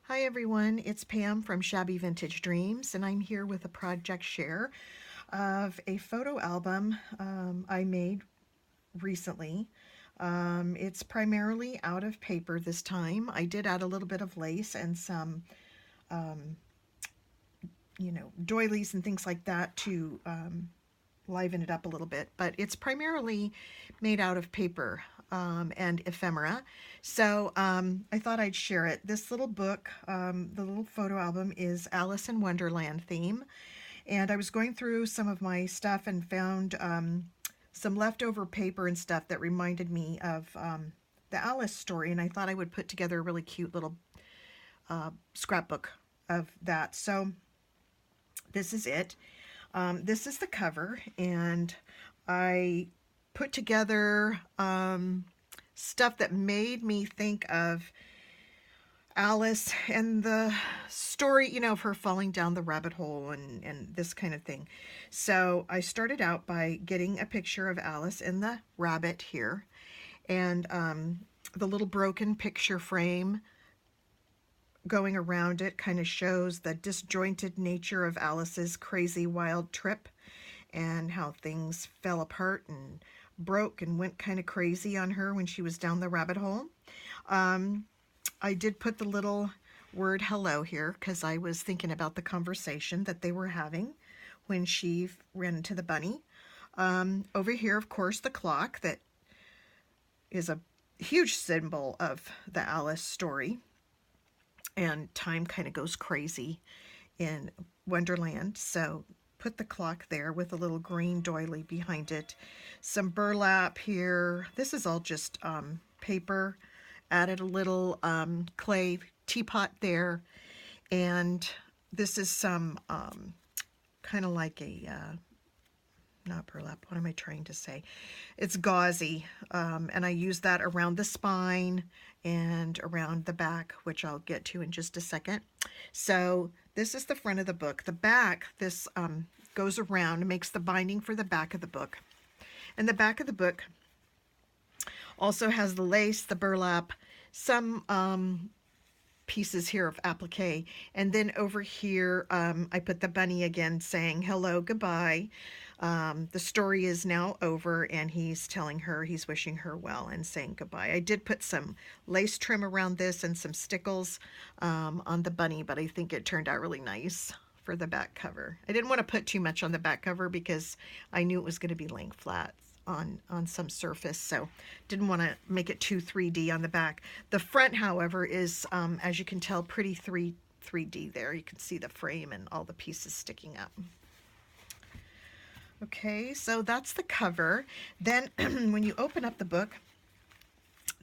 Hi everyone, it's Pam from Shabby Vintage Dreams, and I'm here with a project share of a photo album I made recently. It's primarily out of paper this time. I did add a little bit of lace and some, doilies and things like that to liven it up a little bit, but it's primarily made out of paper and ephemera. So I thought I'd share it. This little book, the little photo album, is Alice in Wonderland theme. And I was going through some of my stuff and found some leftover paper and stuff that reminded me of the Alice story. And I thought I would put together a really cute little scrapbook of that. So this is it. This is the cover, and I put together stuff that made me think of Alice and the story, of her falling down the rabbit hole and this kind of thing. So I started out by getting a picture of Alice and the rabbit here, and the little broken picture frame going around it kind of shows the disjointed nature of Alice's crazy wild trip and how things fell apart and broke and went kind of crazy on her when she was down the rabbit hole. I did put the little word hello here because I was thinking about the conversation that they were having when she ran into the bunny. Over here, of course, the clock that is a huge symbol of the Alice story. And time kind of goes crazy in Wonderland. So put the clock there with a little green doily behind it. Some burlap here. This is all just paper. Added a little clay teapot there. And this is some kind of like a, not burlap, what am I trying to say? It's gauzy, and I use that around the spine and around the back, which I'll get to in just a second. So this is the front of the book. The back, this goes around and makes the binding for the back of the book. And the back of the book also has the lace, the burlap, some pieces here of applique, and then over here I put the bunny again saying hello, goodbye. The story is now over, and he's telling her, he's wishing her well and saying goodbye. I did put some lace trim around this and some stickles on the bunny, but I think it turned out really nice for the back cover. I didn't want to put too much on the back cover because I knew it was going to be laying flat on some surface, so didn't want to make it too 3D on the back. The front, however, is, as you can tell, pretty 3D there. You can see the frame and all the pieces sticking up. Okay, so that's the cover. Then when you open up the book,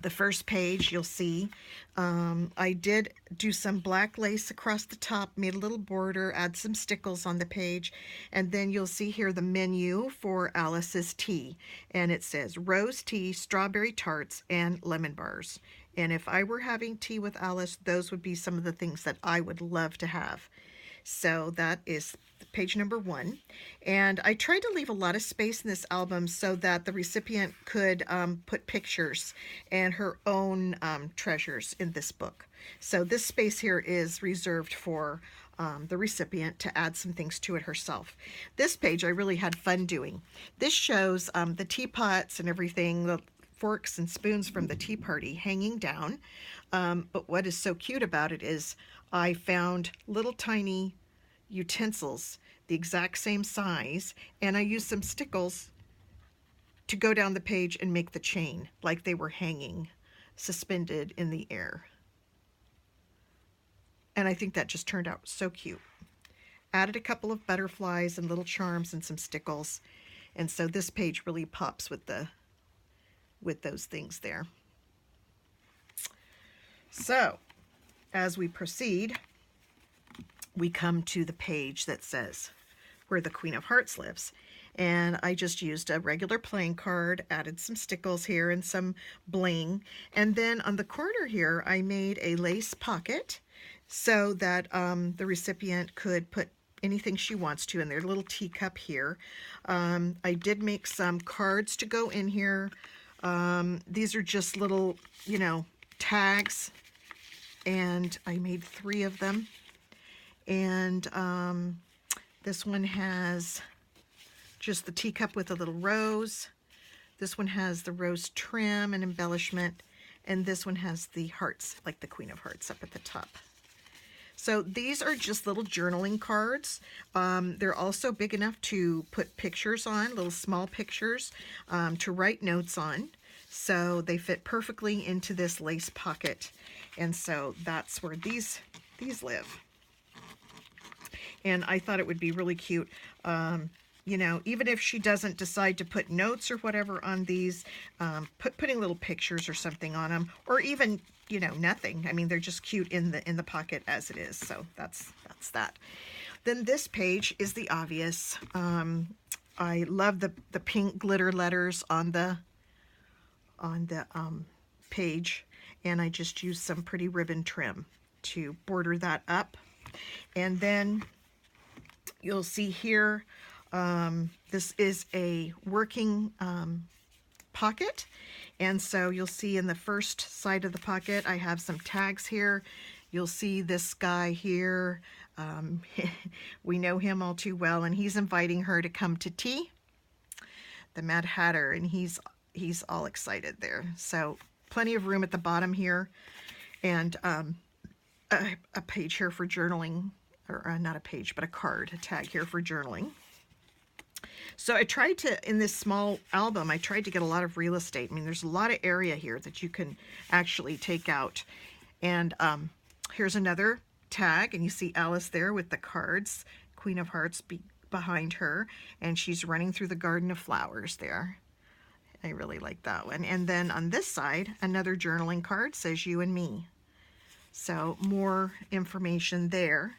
the first page, you'll see I did do some black lace across the top, made a little border, add some stickles on the page, and then you'll see here the menu for Alice's tea. And it says rose tea, strawberry tarts, and lemon bars. And if I were having tea with Alice, those would be some of the things that I would love to have. So that is page number 1. And I tried to leave a lot of space in this album so that the recipient could put pictures and her own treasures in this book. So this space here is reserved for the recipient to add some things to it herself. This page I really had fun doing. This shows the teapots and everything, the forks and spoons from the tea party hanging down. But what is so cute about it is I found little tiny utensils the exact same size, and I used some stickles to go down the page and make the chain like they were hanging suspended in the air. And I think that just turned out so cute. Added a couple of butterflies and little charms and some stickles, and so this page really pops with those things there. So as we proceed, we come to the page that says where the Queen of Hearts lives. And I just used a regular playing card, added some stickles here and some bling. And then on the corner here, I made a lace pocket so that the recipient could put anything she wants to in their little teacup here. I did make some cards to go in here. These are just little, tags and I made 3 of them. And this one has just the teacup with a little rose. This one has the rose trim and embellishment, and this one has the hearts, like the Queen of Hearts up at the top. So these are just little journaling cards. They're also big enough to put pictures on, little small pictures to write notes on. So they fit perfectly into this lace pocket. And so that's where these live. And I thought it would be really cute. You know, even if she doesn't decide to put notes or whatever on these, putting little pictures or something on them, or even, you know, nothing. I mean, they're just cute in the pocket as it is. So that's that. Then this page is the obvious. I love the pink glitter letters on the page, and I just used some pretty ribbon trim to border that up. And then you'll see here, this is a working pocket, and so you'll see in the first side of the pocket I have some tags here. You'll see this guy here. We know him all too well, and he's inviting her to come to tea, the Mad Hatter, and he's all excited there. So plenty of room at the bottom here, and a page here for journaling, or not a page, but a card, a tag here for journaling. So I tried to, in this small album, I tried to get a lot of real estate. I mean, there's a lot of area here that you can actually take out. And here's another tag, and you see Alice there with the cards, Queen of Hearts behind her, and she's running through the garden of flowers there. I really like that one. And then on this side, another journaling card says you and me. So more information there.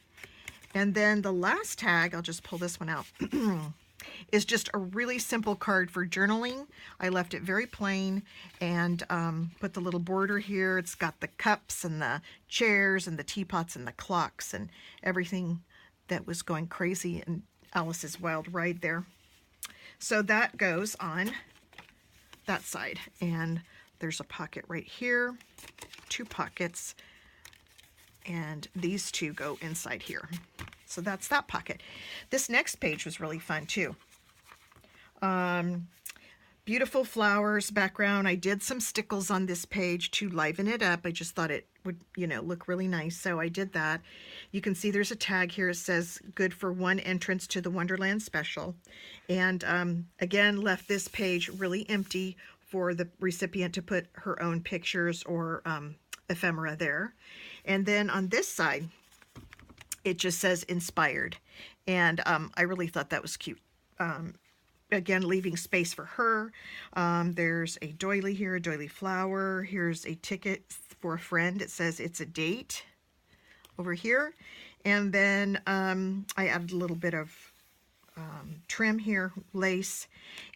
And then the last tag, I'll just pull this one out, is just a really simple card for journaling. I left it very plain and put the little border here. It's got the cups and the chairs and the teapots and the clocks and everything that was going crazy in Alice's Wild Ride there. So that goes on that side. And there's a pocket right here, 2 pockets, and these 2 go inside here. So that's that pocket. This next page was really fun too. Beautiful flowers background. I did some stickles on this page to liven it up. I just thought it would, you know, look really nice. So I did that. You can see there's a tag here. It says good for 1 entrance to the Wonderland Special. And again, left this page really empty for the recipient to put her own pictures or ephemera there. And then on this side, it just says inspired. And I really thought that was cute. Again, leaving space for her. There's a doily here, a doily flower. Here's a ticket for a friend. It says it's a date over here. And then I added a little bit of trim here, lace,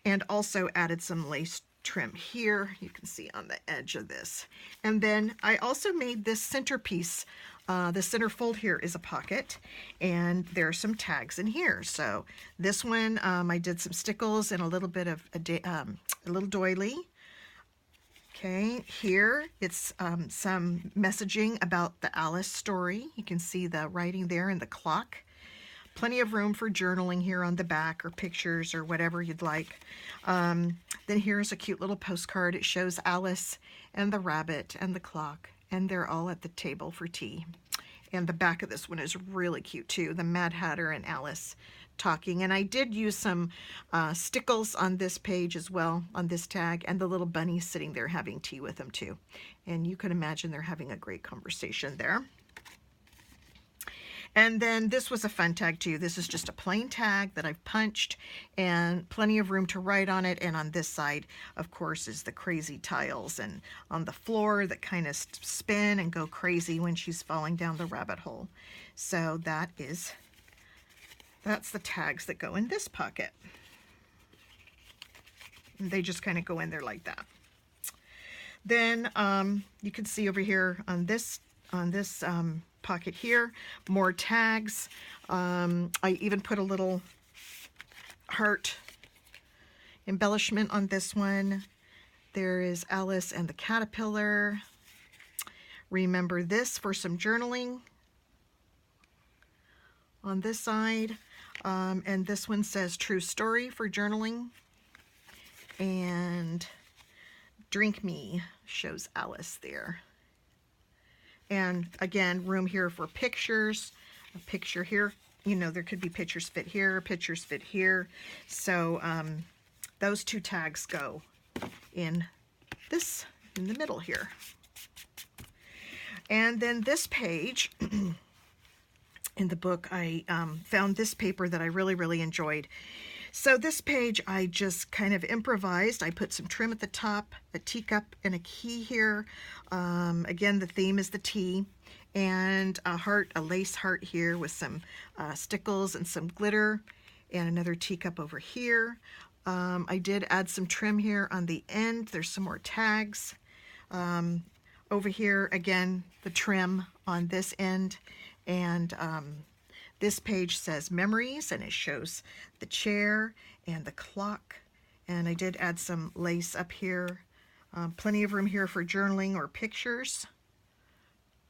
and also added some lace trim here. You can see on the edge of this. And then I also made this centerpiece. The center fold here is a pocket, and there are some tags in here. So this one, I did some stickles and a little bit of a little doily. Okay, here it's some messaging about the Alice story. You can see the writing there and the clock. Plenty of room for journaling here on the back, or pictures, or whatever you'd like. Then here's a cute little postcard. It shows Alice and the rabbit and the clock, and they're all at the table for tea. And the back of this one is really cute too. The Mad Hatter and Alice talking. And I did use some stickles on this page as well, on this tag, and the little bunny sitting there having tea with them too. And you can imagine they're having a great conversation there. And then this was a fun tag too. This is just a plain tag that I've punched, and plenty of room to write on it. And on this side, of course, is the crazy tiles, and on the floor that kind of spin and go crazy when she's falling down the rabbit hole. So that's the tags that go in this pocket. And they just kind of go in there like that. Then you can see over here on this pocket here, more tags. I even put a little heart embellishment on this one. There is Alice and the caterpillar. remember this for some journaling on this side. And this one says true story for journaling. And drink me shows Alice there. And again, room here for pictures. A picture here. You know, there could be pictures fit here, pictures fit here. So those two tags go in this, in the middle here. And then this page, in the book, I found this paper that I really enjoyed. So this page I just kind of improvised. I put some trim at the top, a teacup, and a key here. Again, the theme is the tea. And a heart, a lace heart here with some stickles and some glitter, and another teacup over here. I did add some trim here on the end. There's some more tags. Over here, again, the trim on this end. And this page says memories, and it shows the chair and the clock. And I did add some lace up here. Plenty of room here for journaling or pictures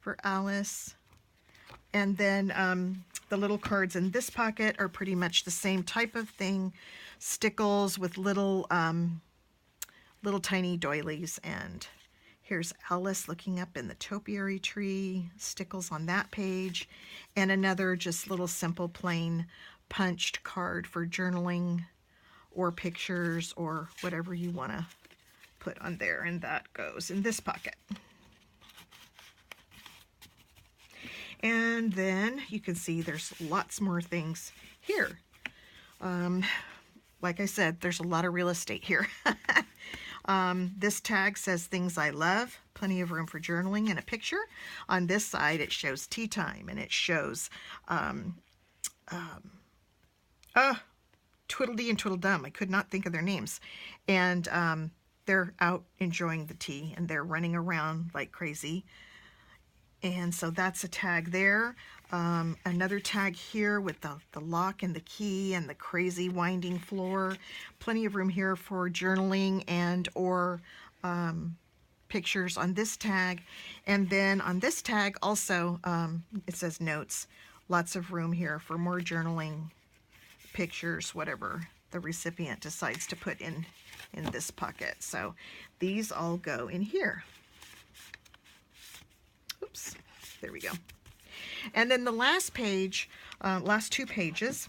for Alice. And then the little cards in this pocket are pretty much the same type of thing. Stickles with little tiny doilies. And here's Alice looking up in the topiary tree. Stickles on that page. And another just little simple plain punched card for journaling or pictures or whatever you want to put on there. And that goes in this pocket. And then you can see there's lots more things here. Like I said, there's a lot of real estate here. This tag says things I love, plenty of room for journaling and a picture. On this side, it shows tea time, and it shows Tweedledee and Tweedledum. I could not think of their names. And they're out enjoying the tea, and they're running around like crazy. And so that's a tag there. Another tag here with the lock and the key and the crazy winding floor. Plenty of room here for journaling and or pictures on this tag. And then on this tag also, it says notes. Lots of room here for more journaling, pictures, whatever the recipient decides to put in this pocket. So these all go in here. Oops, there we go. And then the last page, last two pages,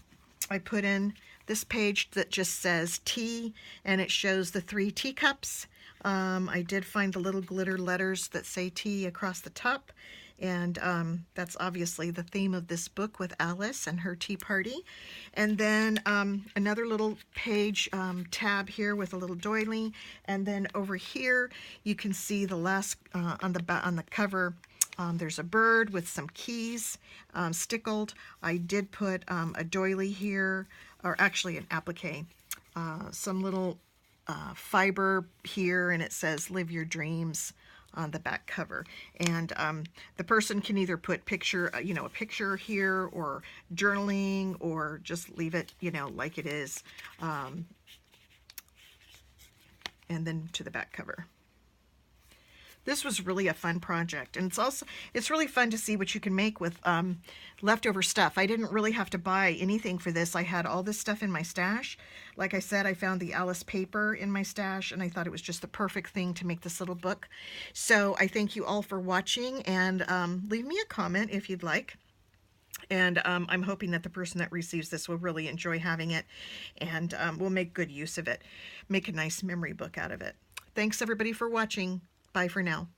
I put in this page that just says tea, and it shows the 3 teacups. I did find the little glitter letters that say tea across the top, and that's obviously the theme of this book with Alice and her tea party. And then another little page tab here with a little doily, and then over here you can see the last on the cover. There's a bird with some keys stickled. I did put a doily here, or actually an applique, some little fiber here, and it says live your dreams on the back cover. And the person can either put picture, a picture here, or journaling, or just leave it, like it is, and then to the back cover. This was really a fun project, and it's really fun to see what you can make with leftover stuff. I didn't really have to buy anything for this. I had all this stuff in my stash. Like I said, I found the Alice paper in my stash, and I thought it was just the perfect thing to make this little book. So I thank you all for watching, and leave me a comment if you'd like. And I'm hoping that the person that receives this will really enjoy having it, and will make good use of it. Make a nice memory book out of it. Thanks everybody for watching. Bye for now.